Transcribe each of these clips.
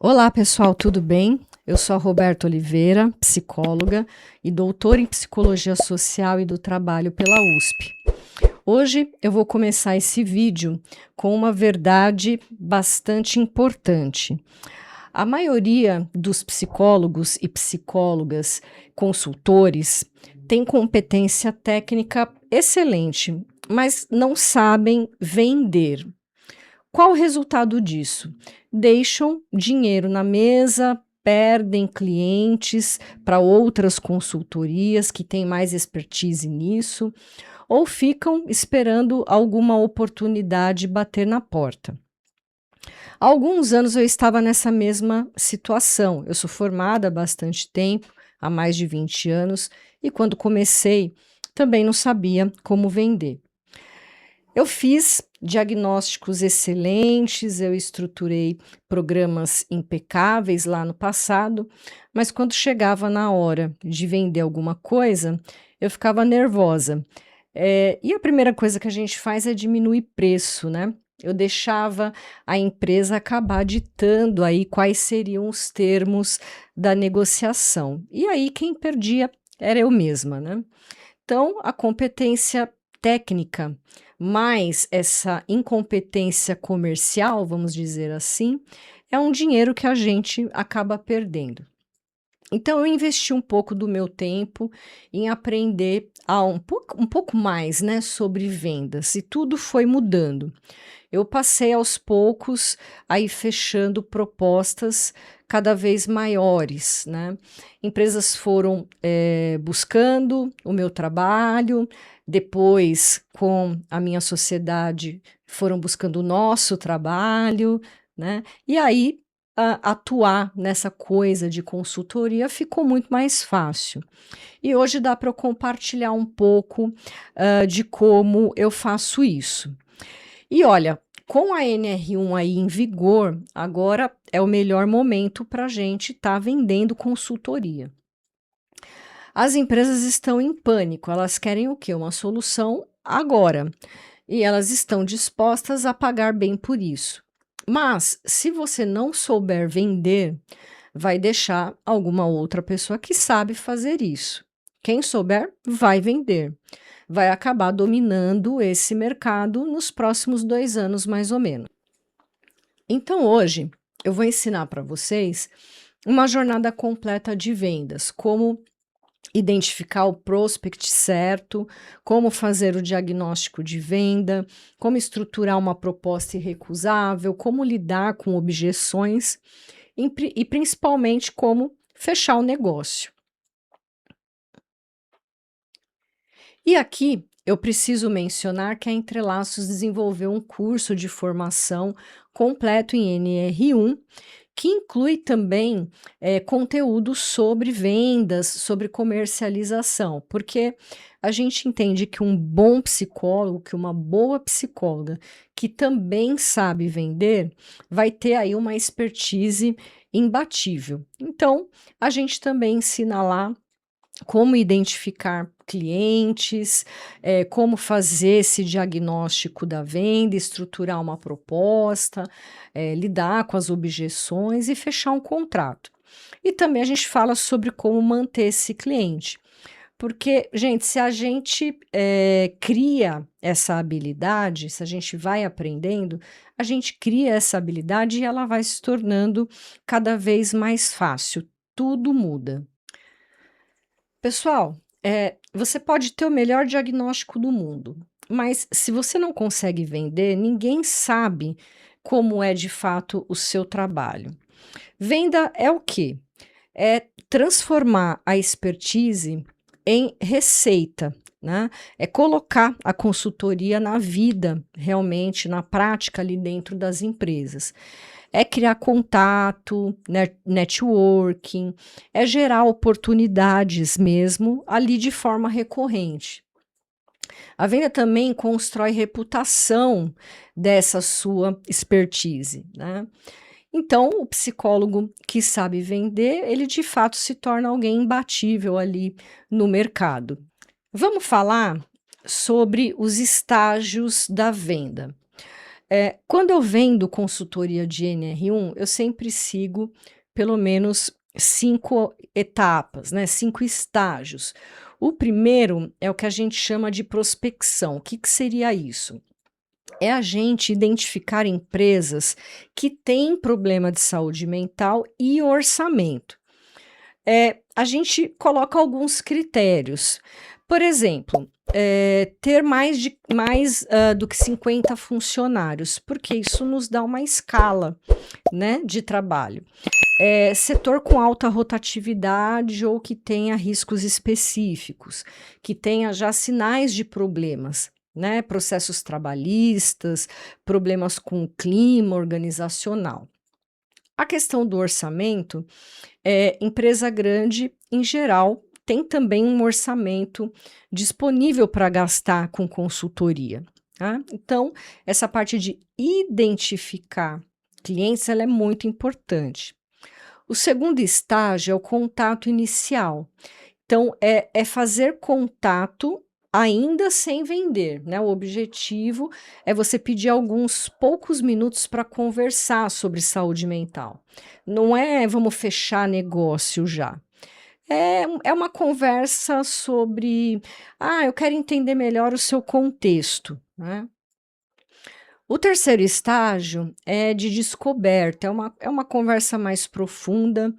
Olá, pessoal, tudo bem? Eu sou a Roberta Oliveira, psicóloga e doutora em Psicologia Social e do Trabalho pela USP. Hoje eu vou começar esse vídeo com uma verdade bastante importante. A maioria dos psicólogos e psicólogas consultores tem competência técnica excelente, mas não sabem vender. Qual o resultado disso? Deixam dinheiro na mesa, perdem clientes para outras consultorias que têm mais expertise nisso, ou ficam esperando alguma oportunidade bater na porta. Há alguns anos eu estava nessa mesma situação. Eu sou formada há bastante tempo, há mais de 20 anos, e quando comecei também não sabia como vender. Eu fiz diagnósticos excelentes, eu estruturei programas impecáveis lá no passado, mas quando chegava na hora de vender alguma coisa, eu ficava nervosa. E a primeira coisa que a gente faz é diminuir preço, né? Eu deixava a empresa acabar ditando aí quais seriam os termos da negociação. E aí quem perdia era eu mesma, né? Então, a competência técnica, mais essa incompetência comercial, vamos dizer assim, é um dinheiro que a gente acaba perdendo. Então, eu investi um pouco do meu tempo em aprender um pouco mais, né, sobre vendas, e tudo foi mudando. Eu passei aos poucos a ir fechando propostas cada vez maiores, né. Empresas foram, buscando o meu trabalho, depois com a minha sociedade foram buscando o nosso trabalho, né, e aí atuar nessa coisa de consultoria ficou muito mais fácil. E hoje dá para eu compartilhar um pouco, de como eu faço isso. E olha, com a NR1 aí em vigor, agora é o melhor momento para a gente estar vendendo consultoria. As empresas estão em pânico, elas querem o quê? Uma solução agora. E elas estão dispostas a pagar bem por isso. Mas, se você não souber vender, vai deixar alguma outra pessoa que sabe fazer isso. Quem souber, vai vender. Vai acabar dominando esse mercado nos próximos 2 anos, mais ou menos. Então, hoje, eu vou ensinar para vocês uma jornada completa de vendas, como identificar o prospect certo, como fazer o diagnóstico de venda, como estruturar uma proposta irrecusável, como lidar com objeções e principalmente como fechar o negócio. E aqui eu preciso mencionar que a Entrelaços desenvolveu um curso de formação completo em NR1, que inclui também conteúdo sobre vendas, sobre comercialização, porque a gente entende que um bom psicólogo, que uma boa psicóloga, que também sabe vender, vai ter aí uma expertise imbatível. Então, a gente também ensina lá como identificar clientes, como fazer esse diagnóstico da venda, estruturar uma proposta, lidar com as objeções e fechar um contrato. E também a gente fala sobre como manter esse cliente. Porque, gente, se a gente cria essa habilidade, se a gente vai aprendendo, a gente cria essa habilidade e ela vai se tornando cada vez mais fácil. Tudo muda. Pessoal, você pode ter o melhor diagnóstico do mundo, mas se você não consegue vender, ninguém sabe como é de fato o seu trabalho. Venda é o quê? É transformar a expertise em receita, né? É colocar a consultoria na vida, realmente, na prática ali dentro das empresas. É criar contato, networking, é gerar oportunidades mesmo ali de forma recorrente. A venda também constrói reputação dessa sua expertise, né? Então, o psicólogo que sabe vender, ele de fato se torna alguém imbatível ali no mercado. Vamos falar sobre os estágios da venda. Quando eu vendo consultoria de NR1, eu sempre sigo pelo menos 5 etapas, né, 5 estágios. O primeiro é o que a gente chama de prospecção. O que que seria isso? É a gente identificar empresas que têm problema de saúde mental e orçamento. A gente coloca alguns critérios. Por exemplo, ter mais do que 50 funcionários, porque isso nos dá uma escala, né, de trabalho. Setor com alta rotatividade ou que tenha riscos específicos, que tenha já sinais de problemas, né, processos trabalhistas, problemas com o clima organizacional. A questão do orçamento, empresa grande, em geral, tem também um orçamento disponível para gastar com consultoria, tá? Então, essa parte de identificar clientes, ela é muito importante. O segundo estágio é o contato inicial. Então, é fazer contato ainda sem vender, né? O objetivo é você pedir alguns poucos minutos para conversar sobre saúde mental. Não é vamos fechar negócio já. É uma conversa sobre, eu quero entender melhor o seu contexto, né? O terceiro estágio é de descoberta, é uma conversa mais profunda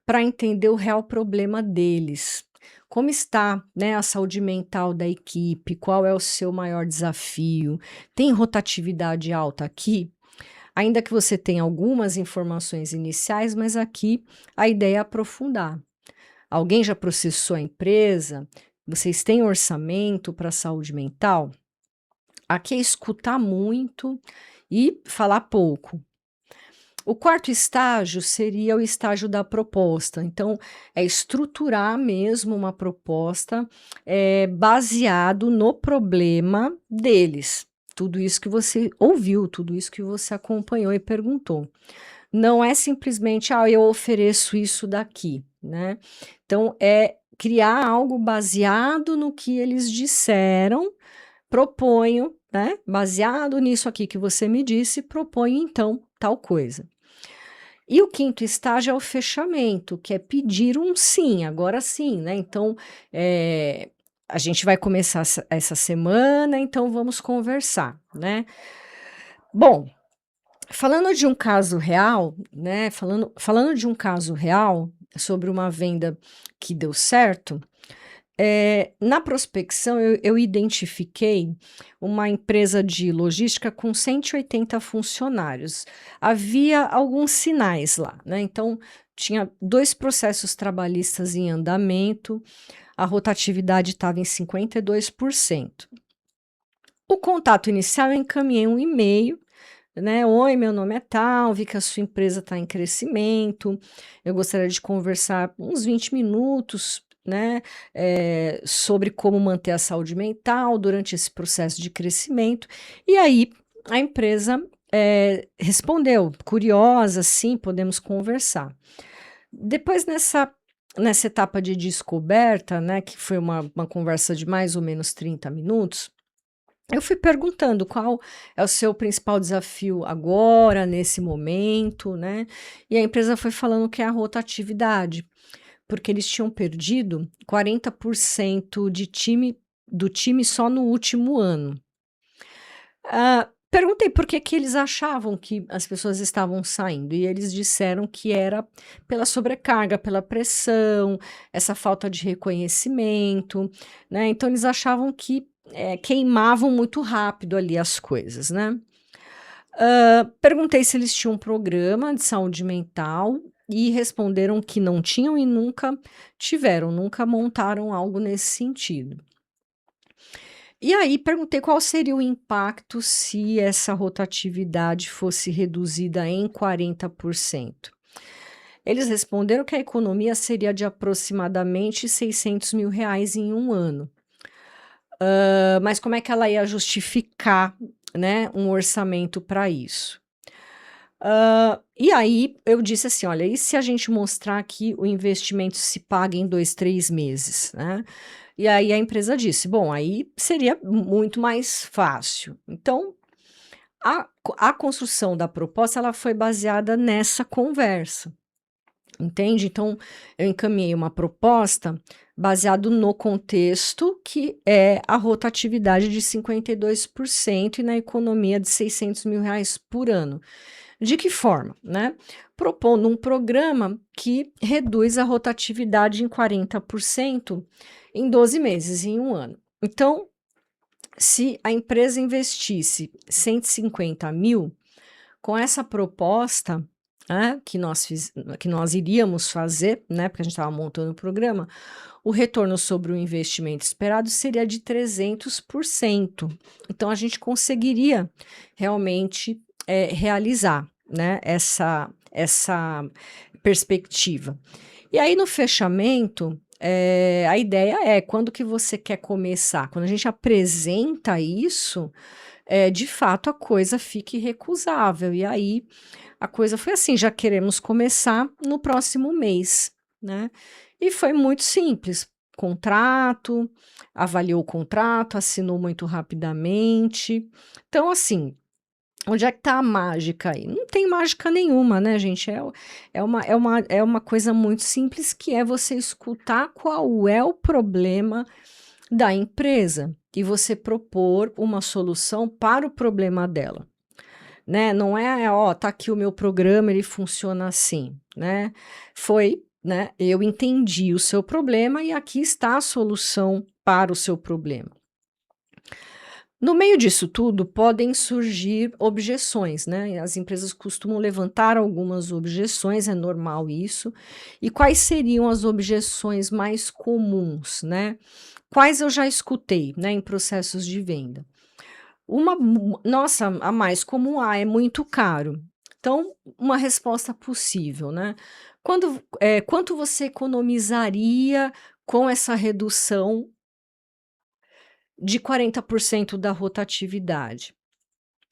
para entender o real problema deles. Como está, né, a saúde mental da equipe? Qual é o seu maior desafio? Tem rotatividade alta aqui? Ainda que você tenha algumas informações iniciais, mas aqui a ideia é aprofundar. Alguém já processou a empresa? Vocês têm orçamento para saúde mental? Aqui é escutar muito e falar pouco. O quarto estágio seria o estágio da proposta. Então, é estruturar mesmo uma proposta baseado no problema deles. Tudo isso que você ouviu, tudo isso que você acompanhou e perguntou. Não é simplesmente, eu ofereço isso daqui, né? Então, é criar algo baseado no que eles disseram, proponho, né? Baseado nisso aqui que você me disse, proponho então tal coisa. E o quinto estágio é o fechamento, que é pedir um sim, agora sim, né? Então, a gente vai começar essa semana, então vamos conversar, né? Bom, falando de um caso real, né? Falando de um caso real sobre uma venda que deu certo, na prospecção eu identifiquei uma empresa de logística com 180 funcionários. Havia alguns sinais lá, né? Então, tinha 2 processos trabalhistas em andamento, a rotatividade estava em 52%. O contato inicial eu encaminhei um e-mail, né? Oi, meu nome é tal, vi que a sua empresa está em crescimento, eu gostaria de conversar uns 20 minutos, né? Sobre como manter a saúde mental durante esse processo de crescimento. E aí a empresa respondeu, curiosa, sim, podemos conversar. Depois nessa etapa de descoberta, né, que foi uma conversa de mais ou menos 30 minutos, eu fui perguntando qual é o seu principal desafio agora, nesse momento, né? E a empresa foi falando que é a rotatividade, porque eles tinham perdido 40% do time só no último ano. Perguntei por que que eles achavam que as pessoas estavam saindo, e eles disseram que era pela sobrecarga, pela pressão, essa falta de reconhecimento, né? Então eles achavam que queimavam muito rápido ali as coisas, né? Perguntei se eles tinham um programa de saúde mental e responderam que não tinham e nunca tiveram, nunca montaram algo nesse sentido. E aí perguntei qual seria o impacto se essa rotatividade fosse reduzida em 40%. Eles responderam que a economia seria de aproximadamente R$ 600.000 em um ano. Mas como é que ela ia justificar, né, um orçamento para isso? E aí eu disse assim: olha, e se a gente mostrar que o investimento se paga em 2, 3 meses, né? E aí a empresa disse: bom, aí seria muito mais fácil. Então, A construção da proposta, ela foi baseada nessa conversa, entende? Então, eu encaminhei uma proposta baseado no contexto, que é a rotatividade de 52% e na economia de R$ 600.000 por ano. De que forma, né? Propondo um programa que reduz a rotatividade em 40% em 12 meses, em um ano. Então, se a empresa investisse 150 mil, com essa proposta, né, que nós iríamos fazer, né, porque a gente estava montando o programa, o retorno sobre o investimento esperado seria de 300%. Então, a gente conseguiria realmente realizar, né, essa perspectiva. E aí, no fechamento, a ideia é, quando que você quer começar? Quando a gente apresenta isso, de fato a coisa fica irrecusável. E aí a coisa foi assim: já queremos começar no próximo mês, né? E foi muito simples. Contrato, avaliou o contrato, assinou muito rapidamente. Então, assim, onde é que tá a mágica aí? Não tem mágica nenhuma, né, gente? É uma coisa muito simples, que é você escutar qual é o problema da empresa e você propor uma solução para o problema dela, né? Não é, ó, tá aqui o meu programa, ele funciona assim, né? Foi, né? Eu entendi o seu problema e aqui está a solução para o seu problema. No meio disso tudo, podem surgir objeções, né? As empresas costumam levantar algumas objeções, é normal isso. E quais seriam as objeções mais comuns, né? Quais eu já escutei, né, em processos de venda? Nossa, a mais comum: é muito caro. Então, uma resposta possível, né? Quanto você economizaria com essa redução de 40% da rotatividade?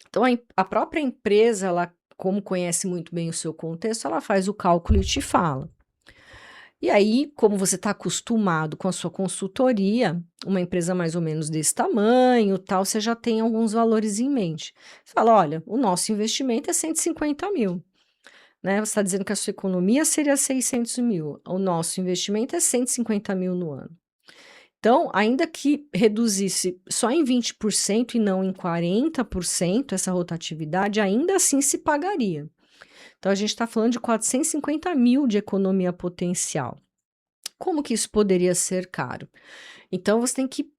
Então, a própria empresa, ela, como conhece muito bem o seu contexto, ela faz o cálculo e te fala. E aí, como você está acostumado com a sua consultoria, uma empresa mais ou menos desse tamanho, tal, você já tem alguns valores em mente. Você fala: olha, o nosso investimento é 150 mil, né? Você está dizendo que a sua economia seria 600 mil, o nosso investimento é 150 mil no ano. Então, ainda que reduzisse só em 20% e não em 40% essa rotatividade, ainda assim se pagaria. Então, a gente está falando de 450 mil de economia potencial. Como que isso poderia ser caro? Então, você tem que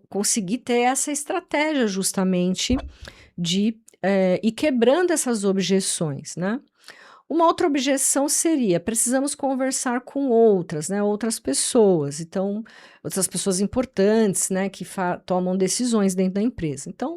conseguir ter essa estratégia, justamente, de ir quebrando essas objeções, né? Uma outra objeção seria: precisamos conversar com outras, né, outras pessoas. Então, outras pessoas importantes, né, que tomam decisões dentro da empresa. Então,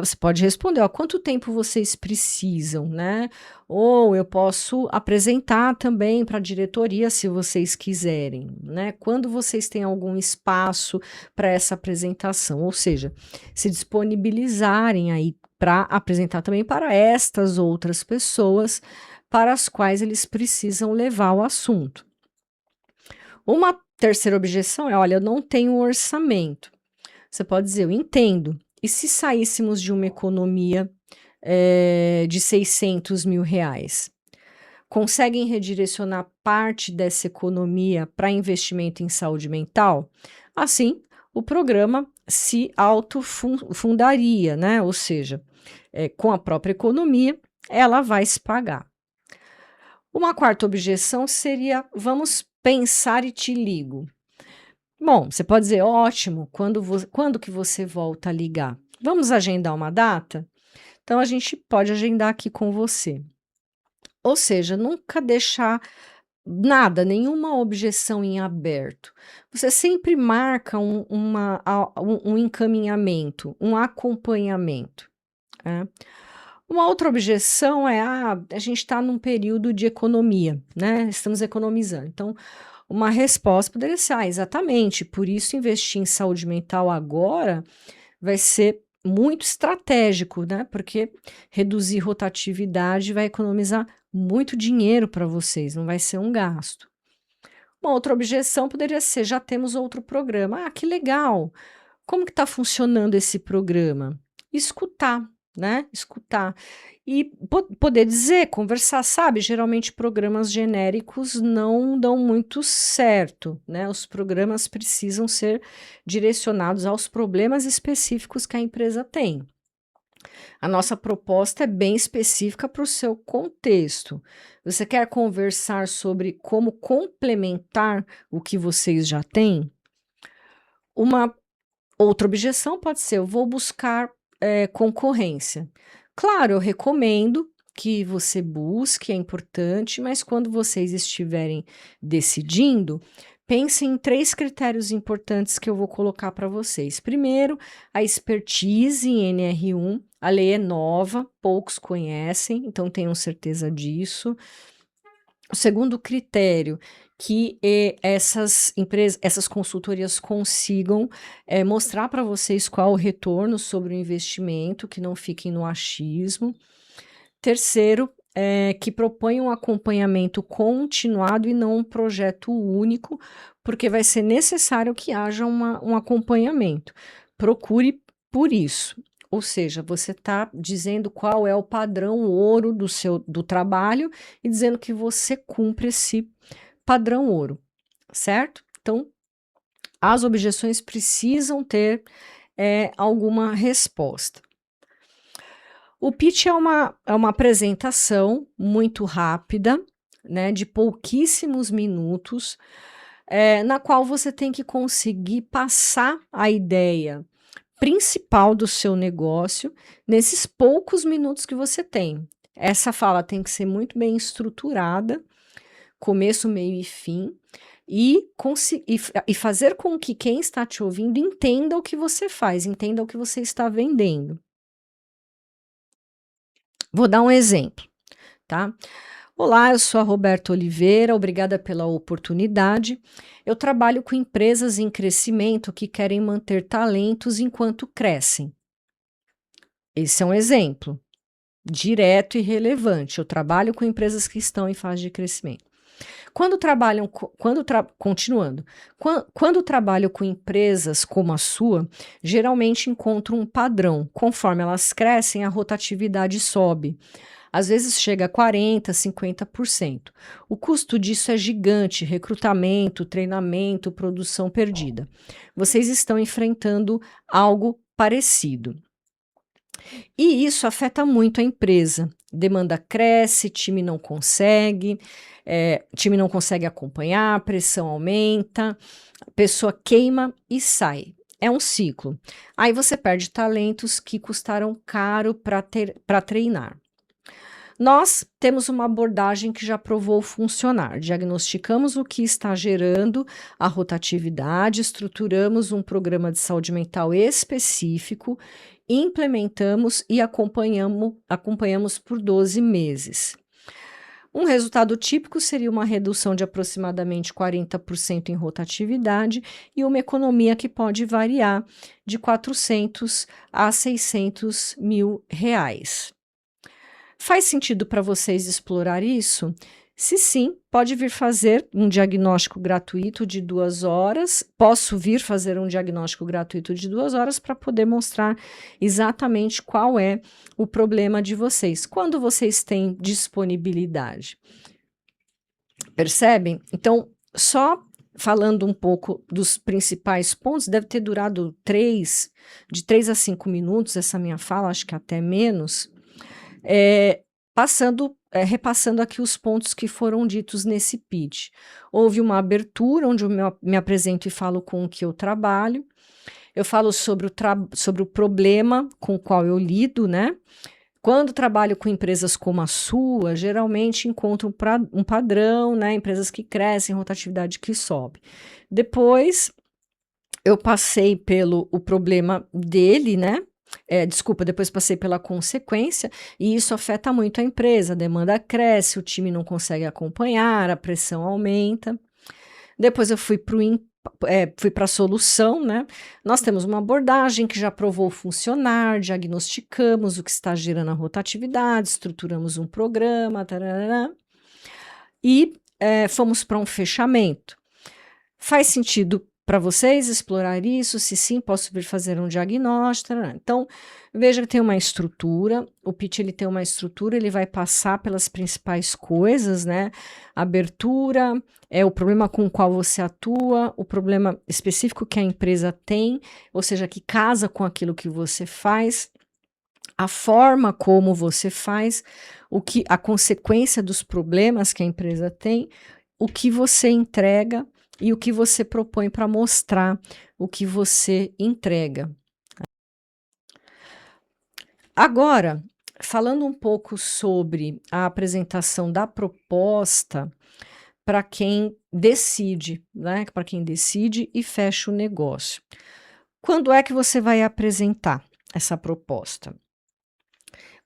você pode responder: ó, quanto tempo vocês precisam, né? Ou eu posso apresentar também para a diretoria, se vocês quiserem, né? Quando vocês têm algum espaço para essa apresentação, ou seja, se disponibilizarem aí para apresentar também para estas outras pessoas para as quais eles precisam levar o assunto. Uma terceira objeção é: olha, eu não tenho orçamento. Você pode dizer: eu entendo. E se saíssemos de uma economia de R$ 600.000? Conseguem redirecionar parte dessa economia para investimento em saúde mental? Assim, o programa se autofundaria, né? Ou seja, com a própria economia, ela vai se pagar. Uma quarta objeção seria: vamos pensar e te ligo. Bom, você pode dizer: ótimo, quando que você volta a ligar? Vamos agendar uma data? Então, a gente pode agendar aqui com você. Ou seja, nunca deixar nada, nenhuma objeção em aberto. Você sempre marca um encaminhamento, um acompanhamento, né? Uma outra objeção é: a gente está num período de economia, né? Estamos economizando. Então, uma resposta poderia ser: exatamente, por isso investir em saúde mental agora vai ser muito estratégico, né? Porque reduzir rotatividade vai economizar muito dinheiro para vocês, não vai ser um gasto. Uma outra objeção poderia ser: já temos outro programa. Que legal! Como que está funcionando esse programa? escutar, né? Escutar. E poder dizer, conversar, sabe? Geralmente programas genéricos não dão muito certo, né? Os programas precisam ser direcionados aos problemas específicos que a empresa tem. A nossa proposta é bem específica para o seu contexto. Você quer conversar sobre como complementar o que vocês já têm? Uma outra objeção pode ser: eu vou buscar concorrência. Claro, eu recomendo que você busque, é importante, mas quando vocês estiverem decidindo, pensem em 3 critérios importantes que eu vou colocar para vocês. Primeiro, a expertise em NR1. A lei é nova, poucos conhecem, então tenham certeza disso. O segundo critério, que essas consultorias consigam mostrar para vocês qual o retorno sobre o investimento, que não fiquem no achismo. Terceiro, que proponham um acompanhamento continuado e não um projeto único, porque vai ser necessário que haja um acompanhamento. Procure por isso. Ou seja, você está dizendo qual é o padrão ouro do trabalho e dizendo que você cumpre esse padrão ouro, certo? Então, as objeções precisam ter alguma resposta. O pitch é uma apresentação muito rápida, né, de pouquíssimos minutos, na qual você tem que conseguir passar a ideia principal do seu negócio nesses poucos minutos que você tem. Essa fala tem que ser muito bem estruturada, começo, meio e fim, e fazer com que quem está te ouvindo entenda o que você faz, entenda o que você está vendendo. Vou dar um exemplo, tá? Olá, eu sou a Roberta Oliveira, obrigada pela oportunidade. Eu trabalho com empresas em crescimento que querem manter talentos enquanto crescem. Esse é um exemplo direto e relevante. Eu trabalho com empresas que estão em fase de crescimento. Quando trabalho com empresas como a sua, geralmente encontro um padrão. Conforme elas crescem, a rotatividade sobe. Às vezes chega a 40%, 50%. O custo disso é gigante: recrutamento, treinamento, produção perdida. Vocês estão enfrentando algo parecido. E isso afeta muito a empresa. Demanda cresce, time não consegue acompanhar, a pressão aumenta, a pessoa queima e sai. É um ciclo. Aí você perde talentos que custaram caro para treinar. Nós temos uma abordagem que já provou funcionar. Diagnosticamos o que está gerando a rotatividade, estruturamos um programa de saúde mental específico, implementamos e acompanhamos por 12 meses. Um resultado típico seria uma redução de aproximadamente 40% em rotatividade e uma economia que pode variar de 400 a 600 mil reais. Faz sentido para vocês explorar isso? Se sim, pode vir fazer um diagnóstico gratuito de 2 horas. Posso vir fazer um diagnóstico gratuito de 2 horas para poder mostrar exatamente qual é o problema de vocês, quando vocês têm disponibilidade. Percebem? Então, só falando um pouco dos principais pontos, deve ter durado de 3 a 5 minutos essa minha fala, acho que até menos. Repassando aqui os pontos que foram ditos nesse pitch. Houve uma abertura onde eu me apresento e falo com o que eu trabalho. Eu falo sobre o problema com o qual eu lido, né? Quando trabalho com empresas como a sua, geralmente encontro um padrão, né? Empresas que crescem, rotatividade que sobe. Depois, eu passei pelo problema dele, né? Depois passei pela consequência, e isso afeta muito a empresa. A demanda cresce, o time não consegue acompanhar, a pressão aumenta. Depois eu fui para a solução, né? Nós temos uma abordagem que já provou funcionar, diagnosticamos o que está gerando a rotatividade, estruturamos um programa, tarará, e fomos para um fechamento. Faz sentido para vocês explorar isso? Se sim, posso vir fazer um diagnóstico. Então, veja que tem uma estrutura, o pitch ele tem uma estrutura, ele vai passar pelas principais coisas, né? Abertura, o problema com o qual você atua, o problema específico que a empresa tem, ou seja, que casa com aquilo que você faz, a forma como você faz, a consequência dos problemas que a empresa tem, o que você entrega e o que você propõe para mostrar o que você entrega. Agora, falando um pouco sobre a apresentação da proposta para quem decide, né? Para quem decide e fecha o negócio. Quando é que você vai apresentar essa proposta?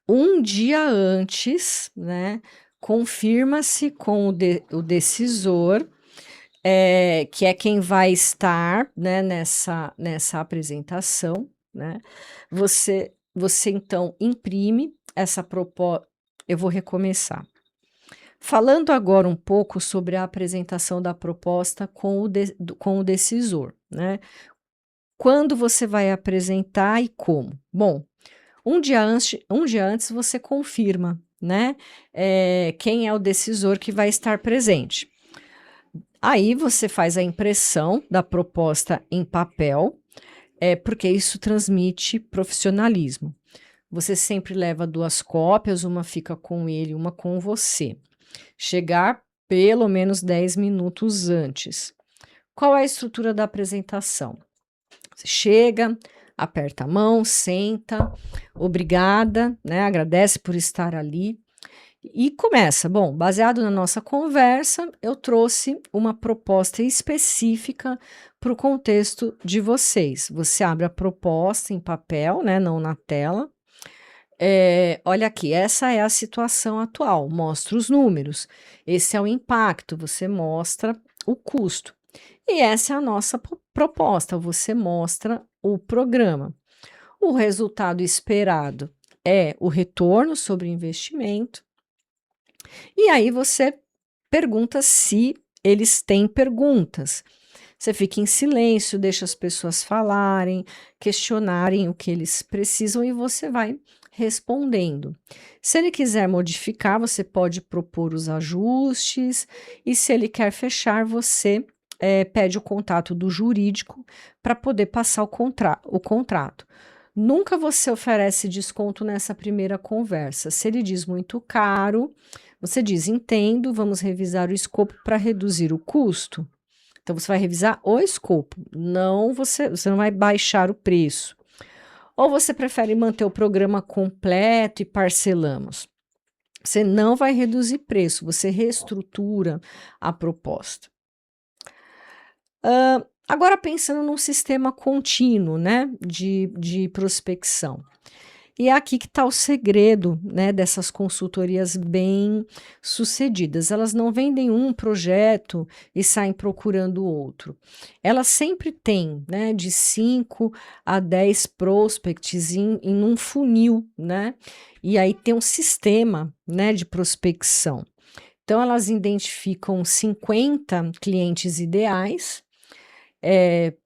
Um dia antes, né? Confirma-se com o decisor, que é quem vai estar, né, nessa apresentação, né? Você então imprime essa proposta. Eu vou recomeçar. Falando agora um pouco sobre a apresentação da proposta com o decisor, né? Quando você vai apresentar e como? Bom, um dia antes você confirma, né? Quem é o decisor que vai estar presente. Aí você faz a impressão da proposta em papel, porque isso transmite profissionalismo. Você sempre leva 2 cópias, uma fica com ele, uma com você. Chegar pelo menos 10 minutos antes. Qual é a estrutura da apresentação? Você chega, aperta a mão, senta, obrigada, né? Agradece por estar ali. E começa. Bom, baseado na nossa conversa, eu trouxe uma proposta específica para o contexto de vocês. Você abre a proposta em papel, né, não na tela. Olha aqui, essa é a situação atual, mostra os números. Esse é o impacto, você mostra o custo. E essa é a nossa proposta, você mostra o programa. O resultado esperado é o retorno sobre investimento. E aí você pergunta se eles têm perguntas. Você fica em silêncio, deixa as pessoas falarem, questionarem o que eles precisam e você vai respondendo. Se ele quiser modificar, você pode propor os ajustes e se ele quer fechar, você pede o contato do jurídico para poder passar o contrato. Nunca você oferece desconto nessa primeira conversa. Se ele diz muito caro, você diz: entendo, vamos revisar o escopo para reduzir o custo. Então, você vai revisar o escopo, você não vai baixar o preço. Ou você prefere manter o programa completo e parcelamos? Você não vai reduzir preço, você reestrutura a proposta. Agora, pensando num sistema contínuo, né, de prospecção. E é aqui que está o segredo, né, dessas consultorias bem sucedidas. Elas não vendem um projeto e saem procurando outro. Elas sempre têm, né, de 5 a 10 prospects em um funil, né? E aí tem um sistema, né, de prospecção. Então, elas identificam 50 clientes ideais,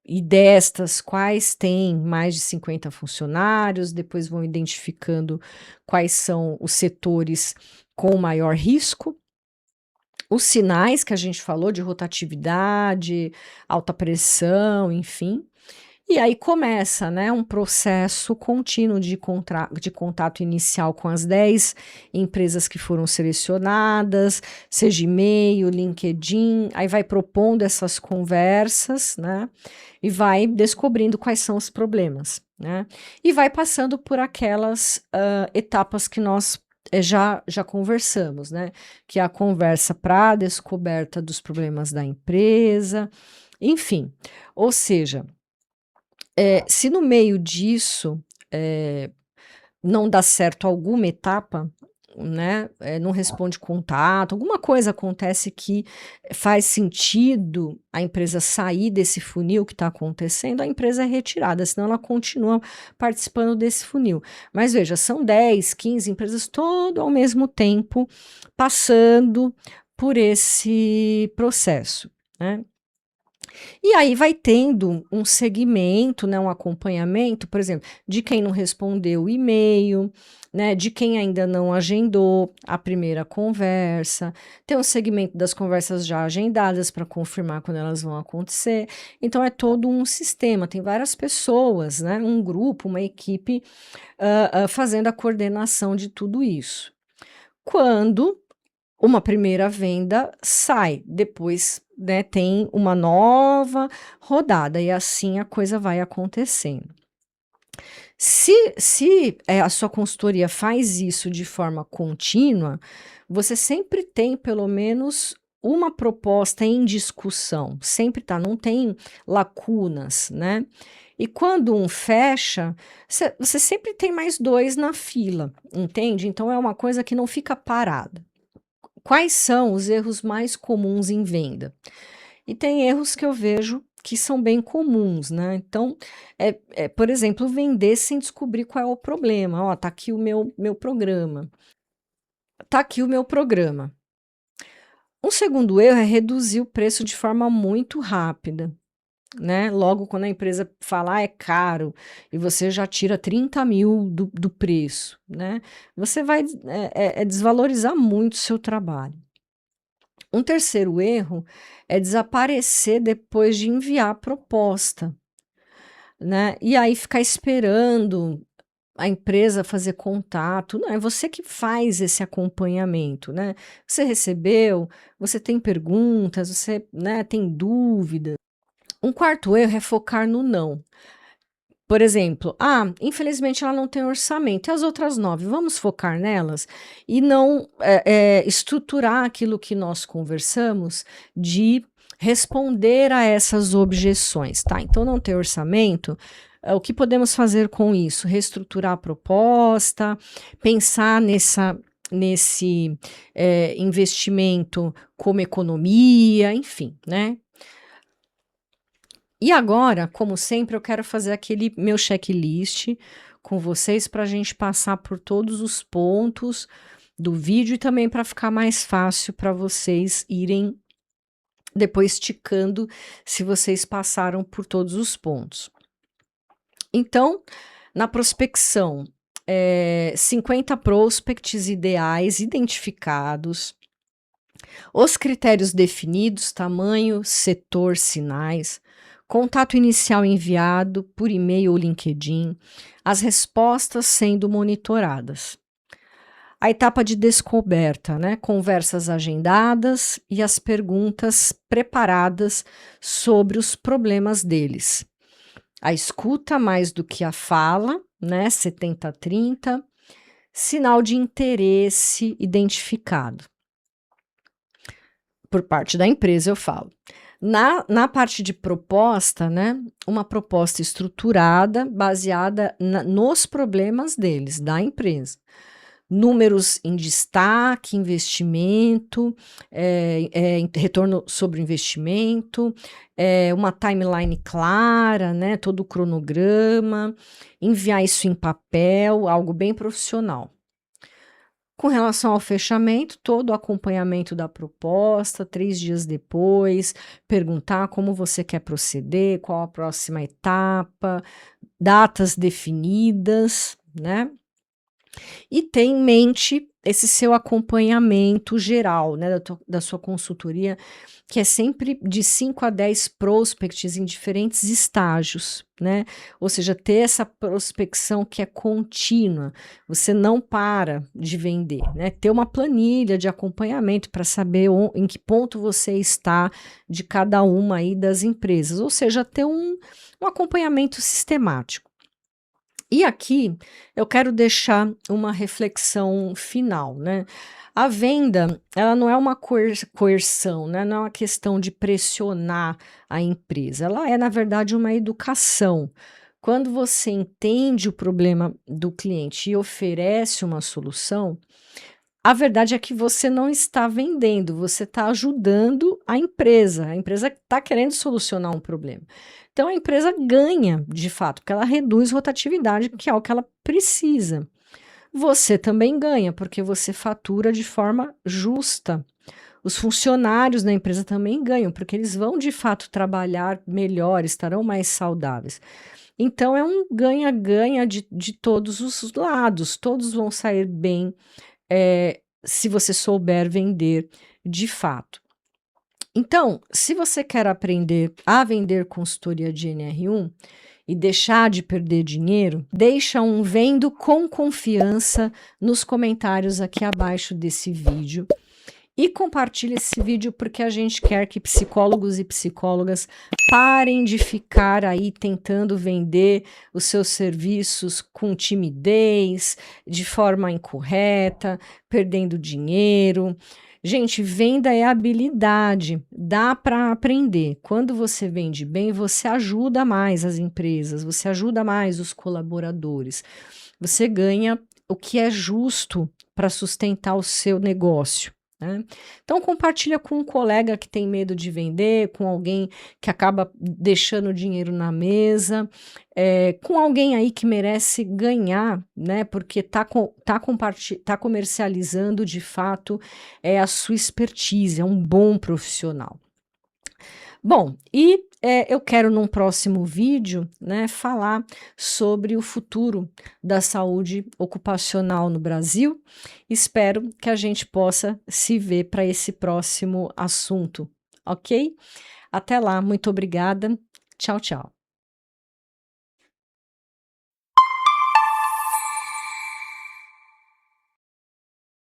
e destas, quais têm mais de 50 funcionários, depois vão identificando quais são os setores com maior risco, os sinais que a gente falou de rotatividade, alta pressão, enfim. E aí começa, né, um processo contínuo de contato inicial com as 10 empresas que foram selecionadas, seja e-mail, LinkedIn, aí vai propondo essas conversas, né, e vai descobrindo quais são os problemas, né, e vai passando por aquelas etapas que nós já conversamos, né, que é a conversa para a descoberta dos problemas da empresa, enfim, ou seja, se no meio disso, não dá certo alguma etapa, né, não responde contato, alguma coisa acontece que faz sentido a empresa sair desse funil que está acontecendo, a empresa é retirada, senão ela continua participando desse funil. Mas veja, são 10, 15 empresas todo ao mesmo tempo passando por esse processo, né? E aí vai tendo um segmento, né, um acompanhamento, por exemplo, de quem não respondeu o e-mail, né, de quem ainda não agendou a primeira conversa, tem um segmento das conversas já agendadas para confirmar quando elas vão acontecer. Então é todo um sistema, tem várias pessoas, né, um grupo, uma equipe fazendo a coordenação de tudo isso. Quando uma primeira venda sai, depois, né, tem uma nova rodada e assim a coisa vai acontecendo. Se a sua consultoria faz isso de forma contínua, você sempre tem pelo menos uma proposta em discussão, sempre tá, não tem lacunas, né? E quando um fecha, você sempre tem mais 2 na fila, entende? Então é uma coisa que não fica parada. Quais são os erros mais comuns em venda? E tem erros que eu vejo que são bem comuns, né? Então, por exemplo, vender sem descobrir qual é o problema. Ó, tá aqui o meu programa. Tá aqui o meu programa. Um segundo erro é reduzir o preço de forma muito rápida, né? Logo, quando a empresa falar é caro e você já tira 30.000 do preço, né? Você vai desvalorizar muito o seu trabalho. Um terceiro erro é desaparecer depois de enviar a proposta, né? E aí ficar esperando a empresa fazer contato. Não, é você que faz esse acompanhamento, né? Você recebeu, você tem perguntas, você, né, tem dúvida. Um quarto erro é focar no não. Por exemplo, infelizmente ela não tem orçamento. E as outras 9, vamos focar nelas e não estruturar aquilo que nós conversamos de responder a essas objeções, tá? Então, não ter orçamento, o que podemos fazer com isso? Reestruturar a proposta, pensar nesse investimento como economia, enfim, né? E agora, como sempre, eu quero fazer aquele meu checklist com vocês para a gente passar por todos os pontos do vídeo e também para ficar mais fácil para vocês irem depois ticando se vocês passaram por todos os pontos. Então, na prospecção, 50 prospects ideais identificados, os critérios definidos, tamanho, setor, sinais, contato inicial enviado por e-mail ou LinkedIn, as respostas sendo monitoradas. A etapa de descoberta, né? Conversas agendadas e as perguntas preparadas sobre os problemas deles. A escuta mais do que a fala, né? 70-30. Sinal de interesse identificado. Por parte da empresa, eu falo. Na parte de proposta, né, uma proposta estruturada, baseada nos problemas deles, da empresa. Números em destaque, investimento, retorno sobre o investimento, uma timeline clara, né, todo o cronograma, enviar isso em papel, algo bem profissional. Com relação ao fechamento, todo o acompanhamento da proposta, 3 dias depois, perguntar como você quer proceder, qual a próxima etapa, datas definidas, né? E ter em mente esse seu acompanhamento geral, né, da sua consultoria, que é sempre de 5 a 10 prospects em diferentes estágios, né? Ou seja, ter essa prospecção que é contínua, você não para de vender, né? Ter uma planilha de acompanhamento para saber em que ponto você está de cada uma aí das empresas, ou seja, ter um acompanhamento sistemático. E aqui eu quero deixar uma reflexão final, né? A venda, ela não é uma coerção, né? Não é uma questão de pressionar a empresa. Ela é, na verdade, uma educação. Quando você entende o problema do cliente e oferece uma solução, a verdade é que você não está vendendo, você está ajudando a empresa. A empresa está querendo solucionar um problema. Então a empresa ganha, de fato, porque ela reduz rotatividade, que é o que ela precisa. Você também ganha, porque você fatura de forma justa. Os funcionários da empresa também ganham, porque eles vão de fato trabalhar melhor, estarão mais saudáveis. Então, é um ganha-ganha de todos os lados, todos vão sair bem, se você souber vender de fato. Então, se você quer aprender a vender consultoria de NR1 e deixar de perder dinheiro, deixa um vendo com confiança nos comentários aqui abaixo desse vídeo. E compartilhe esse vídeo porque a gente quer que psicólogos e psicólogas parem de ficar aí tentando vender os seus serviços com timidez, de forma incorreta, perdendo dinheiro. Gente, venda é habilidade, dá para aprender. Quando você vende bem, você ajuda mais as empresas, você ajuda mais os colaboradores. Você ganha o que é justo para sustentar o seu negócio. Né? Então compartilha com um colega que tem medo de vender, com alguém que acaba deixando dinheiro na mesa, com alguém aí que merece ganhar, né? Porque tá comercializando de fato a sua expertise, é um bom profissional. Bom, e eu quero num próximo vídeo, né, falar sobre o futuro da saúde ocupacional no Brasil. Espero que a gente possa se ver para esse próximo assunto, ok? Até lá, muito obrigada. Tchau, tchau.